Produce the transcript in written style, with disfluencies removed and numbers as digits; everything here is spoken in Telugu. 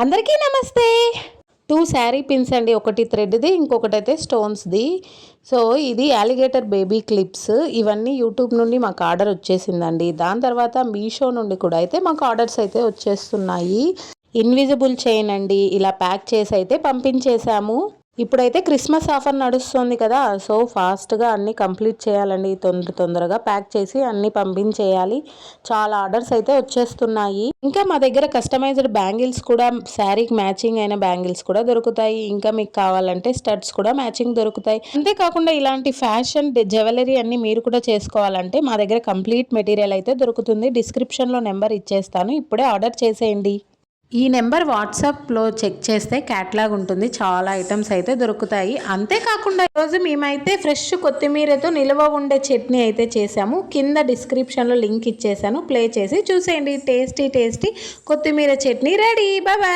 అందరికీ నమస్తే. 2 శారీ పిన్స్ అండి. ఒకటి థ్రెడ్ది, ఇంకొకటైతే స్టోన్స్ది. సో ఇది అలిగేటర్ బేబీ క్లిప్స్. ఇవన్నీ యూట్యూబ్ నుండి మాకు ఆర్డర్ వచ్చేసిందండి. దాని తర్వాత మీషో నుండి కూడా అయితే మాకు ఆర్డర్స్ అయితే వచ్చేస్తున్నాయి. ఇన్విజిబుల్ చైన్ అండి. ఇలా ప్యాక్ చేసి అయితే పంపించేశాము. ఇప్పుడైతే క్రిస్మస్ ఆఫర్ నడుస్తుంది కదా, సో ఫాస్ట్గా అన్నీ కంప్లీట్ చేయాలండి. తొందరగా ప్యాక్ చేసి అన్నీ పంపించేయాలి. చాలా ఆర్డర్స్ అయితే వచ్చేస్తున్నాయి. ఇంకా మా దగ్గర కస్టమైజ్డ్ బ్యాంగిల్స్ కూడా, శారీకి మ్యాచింగ్ అయిన బ్యాంగిల్స్ కూడా దొరుకుతాయి. ఇంకా మీకు కావాలంటే స్టడ్స్ కూడా మ్యాచింగ్ దొరుకుతాయి. అంతేకాకుండా ఇలాంటి ఫ్యాషన్ జ్యువెలరీ అన్ని మీరు కూడా చేసుకోవాలంటే మా దగ్గర కంప్లీట్ మెటీరియల్ అయితే దొరుకుతుంది. డిస్క్రిప్షన్లో నెంబర్ ఇచ్చేస్తాను, ఇప్పుడే ఆర్డర్ చేసేయండి. ఈ నెంబర్ వాట్సాప్లో చెక్ చేస్తే క్యాట్లాగ్ ఉంటుంది. చాలా ఐటమ్స్ అయితే దొరుకుతాయి. అంతేకాకుండా ఈరోజు మేమైతే ఫ్రెష్ కొత్తిమీరతో నిల్వ ఉండే చట్నీ అయితే చేసాము. కింద డిస్క్రిప్షన్లో లింక్ ఇచ్చేసాను, ప్లే చేసి చూసేయండి. టేస్టీ కొత్తిమీర చట్నీ రెడీ. Bye bye.